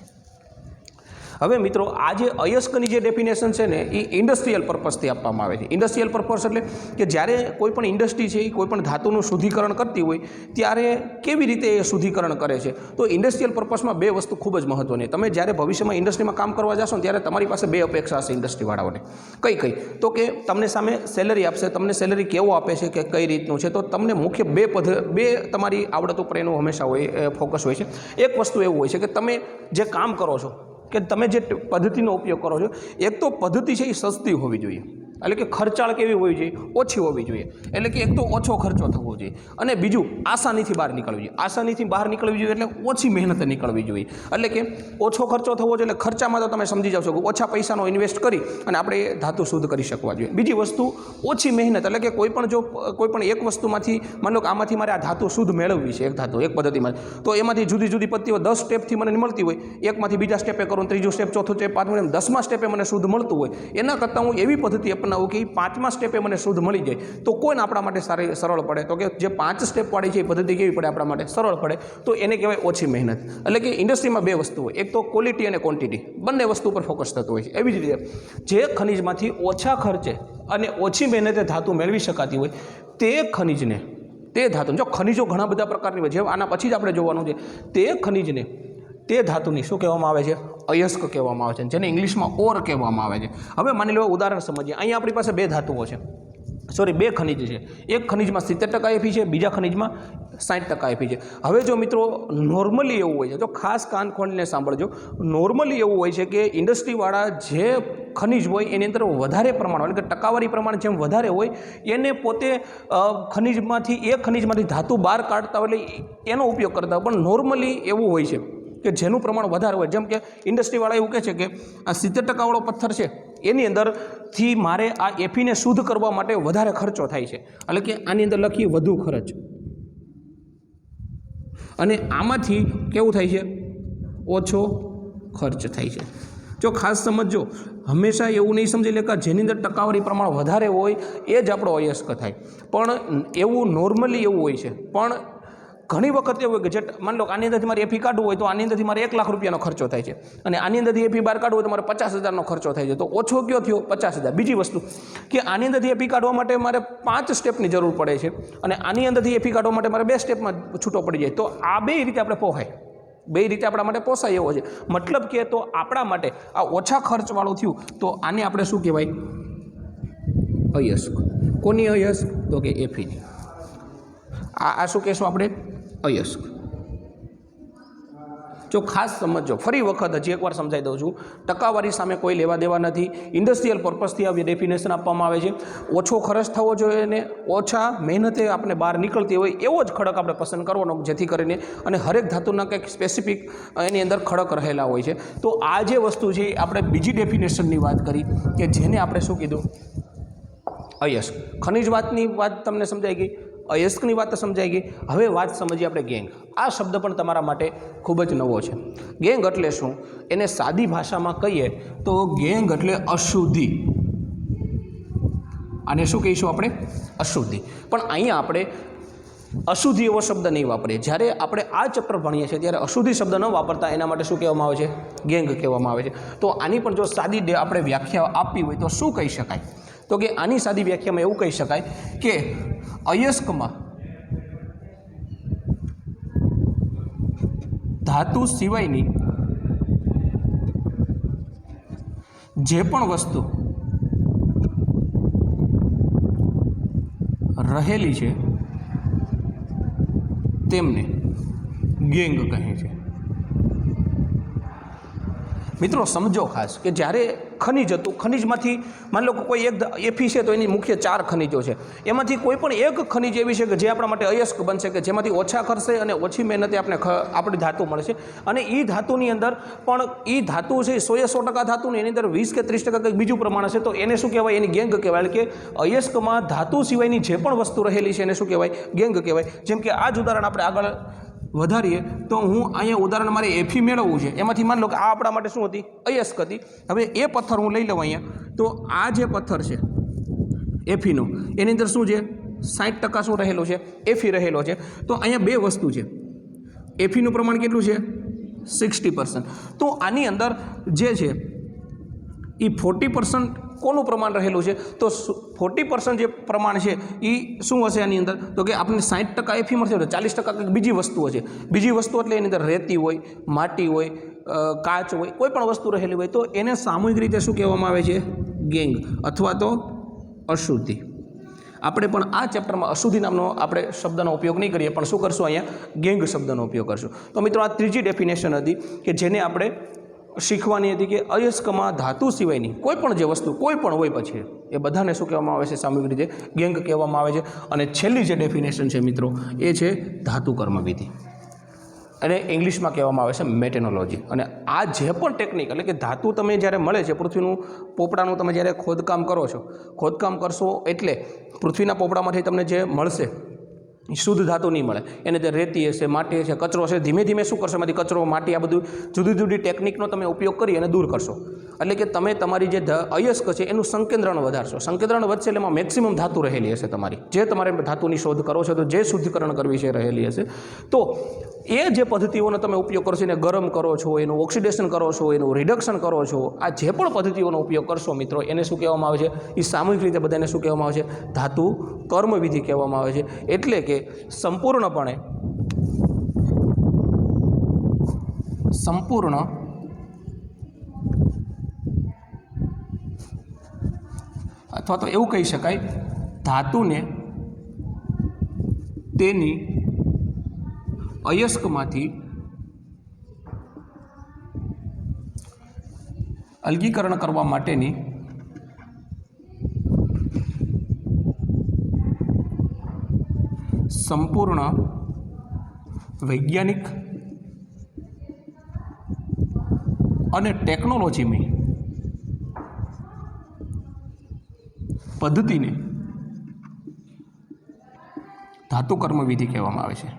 હવે મિત્રો આ જે અયસ્કની જે ડેફિનેશન છે ને એ ઇન્ડસ્ટ્રીયલ પર્પઝથી આપવામાં આવે છે। ઇન્ડસ્ટ્રીયલ પર્પઝ એટલે કે જ્યારે કોઈ પણ ઇન્ડસ્ટ્રી છે એ કોઈ પણ ધાતુનું શુદ્ધિકરણ કરતી હોય ત્યારે કેવી રીતે એ શુદ્ધિકરણ કરે છે, તો ઇન્ડસ્ટ્રીયલ પર્પઝમાં 2 વસ્તુ ખૂબ જ મહત્ત્વની। તમે જ્યારે ભવિષ્યમાં ઇન્ડસ્ટ્રીમાં કામ કરવા જશો ને ત્યારે તમારી પાસે 2 અપેક્ષા હશે ઇન્ડસ્ટ્રીવાળાઓને। કઈ તો કે તમને સામે સેલરી આપશે, તમને સેલરી કેવો આપે છે કે કઈ રીતનું છે, તો તમને મુખ્ય 2 તમારી આવડત ઉપર એનું હંમેશા હોય ફોકસ હોય છે। એક વસ્તુ એવું હોય છે કે તમે જે કામ કરો છો કે તમે જે પદ્ધતિનો ઉપયોગ કરો છો, એક તો પદ્ધતિ છે એ સસ્તી હોવી જોઈએ, એટલે કે ખર્ચાળ કેવી હોવી જોઈએ? ઓછી હોવી જોઈએ, એટલે કે એક તો ઓછો ખર્ચો થવો જોઈએ અને બીજું આસાનીથી બહાર નીકળવી જોઈએ। આસાનીથી બહાર નીકળવી જોઈએ એટલે ઓછી મહેનતે નીકળવી જોઈએ, એટલે કે ઓછો ખર્ચો થવો જોઈએ, એટલે ખર્ચામાં તો તમે સમજી જાવ છો કે ઓછા પૈસાનો ઇન્વેસ્ટ કરી અને આપણે એ ધાતુ શુદ્ધ કરી શકવા જોઈએ। બીજી વસ્તુ ઓછી મહેનત, એટલે કે કોઈ પણ એક વસ્તુમાંથી માનો કે આમાંથી મારે આ ધાતુ શુદ્ધ મેળવવી છે, એક પદ્ધતિમાં, તો એમાંથી જુદી જુદી પદ્ધતિઓ 10 સ્ટેપથી મને મળતી હોય, એકમાંથી બીજા સ્ટેપે કરું, ત્રીજું સ્ટેપ, ચોથું સ્ટેપ, 5મું, 10મા સ્ટેપે મને શુદ્ધ મળતું હોય, એના કરતાં હું એવી પદ્ધતિ અપનાવું કે 5મા સ્ટેપે મને શુદ્ધ મળી જાય, તો કોઈને આપણા માટે સરળ પડે? તો કે જે 5 સ્ટેપવાળી છે એ પદ્ધતિ કેવી પડે આપણા માટે? સરળ પડે, તો એને કહેવાય ઓછી મહેનત। એટલે કે ઇન્ડસ્ટ્રીમાં 2 વસ્તુ હોય, એક તો ક્વોલિટી અને ક્વોન્ટિટી, બંને વસ્તુ પર ફોકસ થતું હોય છે। એવી જ રીતે જે ખનિજમાંથી ઓછા ખર્ચે અને ઓછી મહેનતે ધાતુ મેળવી શકાતી હોય તે ખનિજને, તે ધાતુ, જો ખનિજો ઘણા બધા પ્રકારની હોય, જે આના પછી જ આપણે જોવાનું છે, તે ખનિજને તે ધાતુની શું કહેવામાં આવે છે? અયસ્ક કહેવામાં આવે છે, જેને ઇંગ્લિશમાં ઓર કહેવામાં આવે છે। હવે માની લો ઉદાહરણ સમજીએ, અહીંયા આપણી પાસે 2 ધાતુઓ છે, 2 ખનિજ છે। એક ખનિજમાં 70% એફી છે, બીજા ખનિજમાં 60% એફી છે। હવે જો મિત્રો નોર્મલી એવું હોય છે, તો ખાસ કાન ખોલીને સાંભળજો, નોર્મલી એવું હોય છે કે ઇન્ડસ્ટ્રીવાળા જે ખનિજ હોય એની અંદર વધારે પ્રમાણ, એટલે કે ટકાવારી પ્રમાણ જેમ વધારે હોય એને પોતે ખનિજમાંથી ધાતુ બહાર કાઢતા હોય એટલે એનો ઉપયોગ કરતા હોય, પણ નોર્મલી એવું હોય છે કે જેનું પ્રમાણ વધારે હોય, જેમ કે ઇન્ડસ્ટ્રીવાળા એવું કહે છે કે આ 70%વાળો પથ્થર છે એની અંદરથી મારે આ એફીને શુદ્ધ કરવા માટે વધારે ખર્ચો થાય છે, એટલે કે આની અંદર લખીએ વધુ ખર્ચ, અને આમાંથી કેવું થાય છે? ઓછો ખર્ચ થાય છે। જો ખાસ સમજો, હંમેશા એવું નહીં સમજી લે કે જેની અંદર ટકાવારી પ્રમાણ વધારે હોય એ જ આપણો અયસ્ક થાય, પણ એવું નોર્મલી એવું હોય છે। પણ ઘણી વખત એવું હોય કે જે માની લો કે આની અંદરથી મારે એફી કાઢવું હોય તો આની અંદરથી મારે 1 લાખ રૂપિયાનો ખર્ચો થાય છે, અને આની અંદરથી એફી બહાર કાઢવું હોય તો મારે 50,000નો ખર્ચો થાય છે, તો ઓછો કયો થયો? 50,000। બીજી વસ્તુ કે આની અંદરથી એફી કાઢવા માટે મારે 5 સ્ટેપની જરૂર પડે છે અને આની અંદરથી એફી કાઢવા માટે મારે 2 સ્ટેપમાં છૂટો પડી જાય, તો આ 2 રીતે આપણે પોહાય, 2 રીતે આપણા માટે પોસાય એવો છે। મતલબ કે તો આપણા માટે આ ઓછા ખર્ચવાળું થયું, તો આને આપણે શું કહેવાય? અયસ્ક। કોની અયસ્ક? તો કે એફીની। આ શું કહેશું આપણે? અયસ્ક। જો ખાસ સમજો, ફરી વખત હજી એકવાર સમજાવી દઉં છું, ટકાવારી સામે કોઈ લેવા દેવા નથી, ઇન્ડસ્ટ્રીયલ પર્પઝથી આવી ડેફિનેશન આપવામાં આવે છે। ઓછો ખર્ચ થવો જોઈએ અને ઓછા મહેનતે આપણે બહાર નીકળતી હોય એવો જ ખડક આપણે પસંદ કરવાનો, જેથી કરીને અને હરેક ધાતુના કંઈક સ્પેસિફિક એની અંદર ખડક રહેલા હોય છે। તો આ જે વસ્તુ છે આપણે બીજી ડેફિનેશનની વાત કરી કે જેને આપણે શું કીધું? અયસ્ક। ખનિજ વાતની વાત તમને સમજાઈ ગઈ, અયસ્કની વાત સમજાઈ ગઈ। હવે વાત સમજીએ આપણે ગેંગ। આ શબ્દ પણ તમારા માટે ખૂબ જ નવો છે। ગેંગ એટલે શું? એને સાદી ભાષામાં કહીએ તો ગેંગ એટલે અશુદ્ધિ, આને શું કહીશું આપણે? અશુદ્ધિ। પણ અહીંયા આપણે અશુદ્ધિ એવો શબ્દ નહીં વાપરીએ. જ્યારે આપણે આ ચેપ્ટર ભણીએ છીએ ત્યારે અશુદ્ધિ શબ્દ ન વાપરતા એના માટે શું કહેવામાં આવે છે? ગેંગ કહેવામાં આવે છે. તો આની પણ જો સાદી આપણે વ્યાખ્યા આપવી હોય તો શું કહી શકાય? તો કે આની સાદી વ્યાખ્યામાં એવું કહી શકાય કે અયસ્કમાં ધાતુ સિવાયની જે પણ વસ્તુ રહેલી છે તેમને ગેંગ કહે છે. મિત્રો સમજો ખાસ કે જ્યારે ખનિજ હતું, ખનિજમાંથી માની લો કે કોઈ એક એફી છે તો એની મુખ્ય 4 ખનિજો છે, એમાંથી કોઈ પણ એક ખનિજ એવી છે કે જે આપણા માટે અયસ્ક બનશે, કે જેમાંથી ઓછા ખર્ચે અને ઓછી મહેનતે આપણી ધાતુ મળશે. અને એ ધાતુની અંદર પણ એ ધાતુ છે 100% ધાતુ ને એની અંદર 20 કે 30% કંઈક બીજું પ્રમાણ હશે, તો એને શું કહેવાય? એની ગેંગ કહેવાય. એટલે કે અયસ્કમાં ધાતુ સિવાયની જે પણ વસ્તુ રહેલી છે એને શું કહેવાય? ગેંગ કહેવાય. જેમ કે આ જ ઉદાહરણ આપણે આગળ વધારીએ તો હું અહીંયા ઉદાહરણ મારે એફી મેળવવું છે, એમાંથી માની લો કે આ આપણા માટે શું હતી? અયસ્ક હતી. હવે એ પથ્થર હું લઈ લઉં અહીંયા, તો આ જે પથ્થર છે એફીનો, એની અંદર શું છે? 60% શું રહેલું છે? એફી રહેલો છે. તો અહીંયા બે વસ્તુ છે, એફીનું પ્રમાણ કેટલું છે? 60%. તો આની અંદર જે છે એ 40% કોનું પ્રમાણ રહેલું છે? તો 40% જે પ્રમાણ છે એ શું હશે આની અંદર? તો કે આપણને 60% એફી મળશે, 40% કંઈક બીજી વસ્તુઓ છે. બીજી વસ્તુ એટલે એની અંદર રેતી હોય, માટી હોય, કાચ હોય, કોઈ પણ વસ્તુ રહેલી હોય, તો એને સામૂહિક રીતે શું કહેવામાં આવે છે? ગેંગ અથવા તો અશુદ્ધિ. આપણે પણ આ ચેપ્ટરમાં અશુદ્ધિ નામનો આપણે શબ્દનો ઉપયોગ નહીં કરીએ, પણ શું કરશું? અહીંયા ગેંગ શબ્દનો ઉપયોગ કરશું. તો મિત્રો આ ત્રીજી ડેફિનેશન હતી કે જેને આપણે શીખવાની હતી કે અયસ્કમાં ધાતુ સિવાયની કોઈ પણ જે વસ્તુ કોઈ પણ હોય પછી એ બધાને શું કહેવામાં આવે છે? સામૂહિક રીતે ગેંગ કહેવામાં આવે છે. અને છેલ્લી જે ડેફિનેશન છે મિત્રો એ છે ધાતુ કર્મવિધિ, અને ઇંગ્લિશમાં કહેવામાં આવે છે મેટેનોલોજી. અને આ જે પણ ટેકનિક એટલે કે ધાતુ તમે જ્યારે મળે છે પૃથ્વીનું પોપડાનું, તમે જ્યારે ખોદકામ કરો છો, ખોદકામ કરશો એટલે પૃથ્વીના પોપડામાંથી તમને જે મળશે શુદ્ધ ધાતુ નહીં મળે. એને જે રેતી હશે, માટી હશે, કચરો હશે, ધીમે ધીમે શું કરશો? એમાંથી કચરો, માટી, આ બધું જુદી જુદી ટેકનિકનો તમે ઉપયોગ કરી અને દૂર કરશો. એટલે કે તમે તમારી જે અયસ્ક છે એનું સંકેન્દ્રણ વધારશો. સંકેન્દ્રણ વધશે એટલે એમાં મેક્સિમમ ધાતુ રહેલી હશે તમારી, જે તમારે ધાતુની શોધ કરો છો તો જે શુદ્ધિકરણ કરવી છે રહેલી હશે. તો એ જે પદ્ધતિઓનો તમે ઉપયોગ કરશો, એને ગરમ કરો છો, એનું ઓક્સિડેશન કરો છો, એનું રિડક્શન કરો છો, આ જે પણ પદ્ધતિઓનો ઉપયોગ કરશો મિત્રો એને શું કહેવામાં આવે છે? એ સામૂહિક રીતે બધાને શું કહેવામાં આવે છે? ધાતુ કર્મવિધિ કહેવામાં આવે છે. એટલે કે સંપૂર્ણ અથવા તો એવું કહી શકાય, ધાતુને તેની અયસ્કમાંથી અલગીકરણ કરવા માટેની સંપૂર્ણ વૈજ્ઞાનિક અને ટેકનોલોજીની પદ્ધતિને ધાતુ કર્મવિધિ કહેવામાં આવે છે.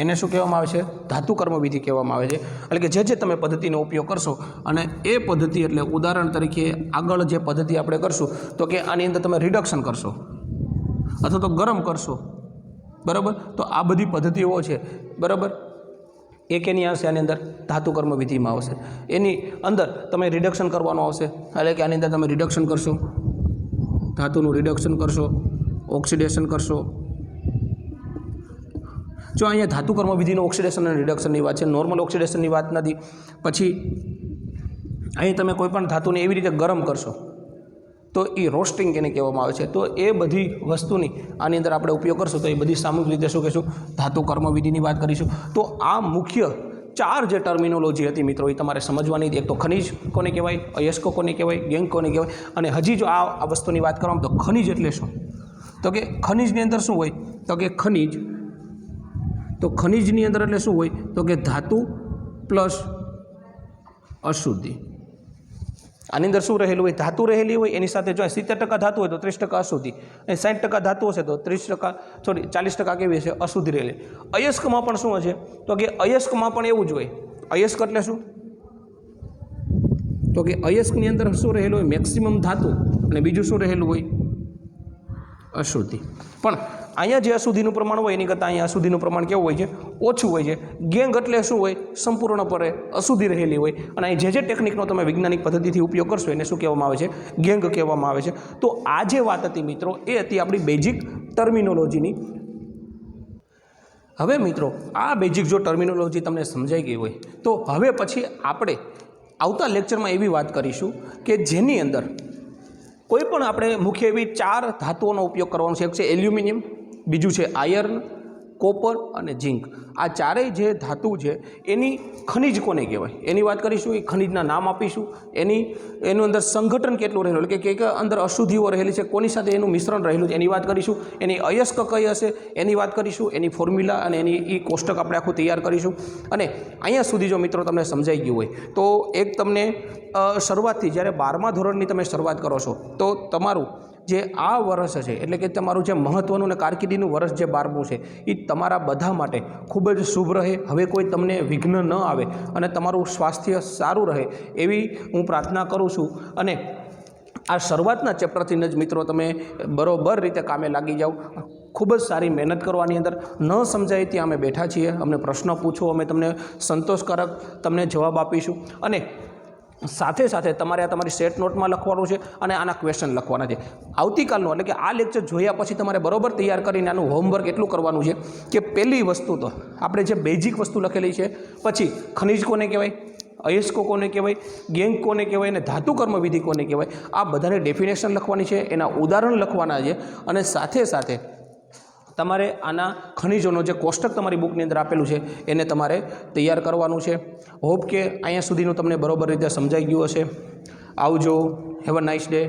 એને શું કહેવામાં આવે છે? ધાતુ કર્મવિધિ કહેવામાં આવે છે. એટલે કે જે તમે પદ્ધતિનો ઉપયોગ કરશો, અને એ પદ્ધતિ એટલે ઉદાહરણ તરીકે આગળ જે પદ્ધતિ આપણે કરશું તો કે આની અંદર તમે રિડક્શન કરશો અથવા તો ગરમ કરશો, બરાબર? તો આ બધી પદ્ધતિઓ છે, બરાબર, એ કેની આવશે? આની અંદર ધાતુ કર્મવિધિમાં આવશે. એની અંદર તમે રિડક્શન કરવાનું આવશે, એટલે કે આની અંદર તમે રિડક્શન કરશો, ધાતુનું રિડક્શન કરશો, ઓક્સિડેશન કરશો. જો અહીંયા ધાતુ કર્મવિધિનું ઓક્સિડેશન અને રિડક્શનની વાત છે, નોર્મલ ઓક્સિડેશનની વાત નથી. પછી અહીં તમે કોઈ પણ ધાતુને એવી રીતે ગરમ કરશો તો એ રોસ્ટિંગ એને કહેવામાં આવે છે. તો એ બધી વસ્તુની આની અંદર આપણે ઉપયોગ કરશું તો એ બધી સામૂહિક રીતે શું કહીશું? ધાતુ કર્મવિધિની વાત કરીશું. તો આ મુખ્ય 4 જે ટર્મિનોલોજી હતી મિત્રો એ તમારે સમજવાની હતી. એક તો ખનિજ કોને કહેવાય, અયસ્કો કોને કહેવાય, ગેંગ કોને કહેવાય, અને હજી જો આ વસ્તુની વાત કરવામાં તો ખનિજ એટલે શું? તો કે ખનિજની અંદર શું હોય? તો કે ખનિજની અંદર એટલે શું હોય? તો કે ધાતુ પ્લસ અશુદ્ધિ. આની અંદર શું રહેલું હોય? ધાતુ રહેલી હોય, એની સાથે જો 70% ધાતુ હોય તો 30% અશુદ્ધિ, અને 60% ધાતુ હશે તો 40% કેવી હશે? અશુદ્ધિ રહેલી. અયસ્કમાં પણ શું હશે? તો કે અયસ્કમાં પણ એવું જ હોય. અયસ્ક એટલે શું? તો કે અયસ્કની અંદર શું રહેલું હોય? મેક્સિમમ ધાતુ, અને બીજું શું રહેલું હોય? અશુદ્ધિ. પણ અહીંયા જે અશુદ્ધિનું પ્રમાણ હોય એની કરતાં અહીંયા અશુદ્ધિનું પ્રમાણ કેવું હોય છે? ઓછું હોય છે. ગેંગ એટલે શું હોય? સંપૂર્ણપણે અશુદ્ધિ રહેલી હોય. અને અહીં જે ટેકનિકનો તમે વૈજ્ઞાનિક પદ્ધતિથી ઉપયોગ કરશો એને શું કહેવામાં આવે છે? ગેંગ કહેવામાં આવે છે. તો આ જે વાત હતી મિત્રો એ હતી આપણી બેઝિક ટર્મિનોલોજીની. હવે મિત્રો આ બેઝિક જો ટર્મિનોલોજી તમને સમજાઈ ગઈ હોય તો હવે પછી આપણે આવતા લેક્ચરમાં એવી વાત કરીશું કે જેની અંદર કોઈ પણ આપણે મુખ્ય એવી 4 ધાતુઓનો ઉપયોગ કરવાનો છે. એક છે એલ્યુમિનિયમ, બીજું છે આયર્ન, કોપર અને ઝિંક. આ ચારેય જે ધાતુ છે એની ખનિજ કોને કહેવાય એની વાત કરીશું. એ ખનિજના નામ આપીશું. એનું અંદર સંગઠન કેટલું રહેલું એટલે કે અંદર અશુદ્ધિઓ રહેલી છે, કોની સાથે એનું મિશ્રણ રહેલું છે એની વાત કરીશું. એની અયસ્ક કઈ હશે એની વાત કરીશું. એની ફોર્મ્યુલા અને એની એ કોષ્ટક આપણે આખું તૈયાર કરીશું. અને અહીંયા સુધી જો મિત્રો તમને સમજાઈ ગયું હોય તો એક તમને શરૂઆતથી જ્યારે 12મા ધોરણની તમે શરૂઆત કરો છો તો તમારું જે આ વર્ષ છે એટલે કે તમારું જે મહત્ત્વનું અને કારકિર્દીનું વર્ષ જે 12મું છે એ તમારા બધા માટે ખૂબ જ શુભ રહે. હવે કોઈ તમને વિઘ્ન ન આવે અને તમારું સ્વાસ્થ્ય સારું રહે એવી હું પ્રાર્થના કરું છું. અને આ શરૂઆતના ચેપ્ટરથી જ મિત્રો તમે બરોબર રીતે કામે લાગી જાઓ. ખૂબ જ સારી મહેનત કરવાની અંદર ન સમજાય ત્યાં અમે બેઠા છીએ. અમને પ્રશ્ન પૂછો, અમે તમને સંતોષકારક તમને જવાબ આપીશું. અને સાથે સાથે તમારે આ તમારી સેટ નોટમાં લખવાનું છે અને આના ક્વેશ્ચન લખવાના છે. આવતીકાલનું એટલે કે આ લેક્ચર જોયા પછી તમારે બરોબર તૈયાર કરીને આનું હોમવર્ક એટલું કરવાનું છે કે પહેલી વસ્તુ તો આપણે જે બેઝિક વસ્તુ લખેલી છે, પછી ખનિજ કોને કહેવાય, અયસ્કો કોને કહેવાય, ગેંગ કોને કહેવાય અને ધાતુ કર્મવિધિ કોને કહેવાય, આ બધાને ડેફિનેશન લખવાની છે, એના ઉદાહરણ લખવાના છે. અને સાથે સાથે તમારે આના ખનિજોનો જે કોષ્ટક તમારી બુકની અંદર આપેલું છે એને તમારે તૈયાર કરવાનું છે. હોપ કે અહીંયા સુધીનું તમને બરોબર રીતે સમજાઈ ગયું હશે. આવજો. Have a nice day.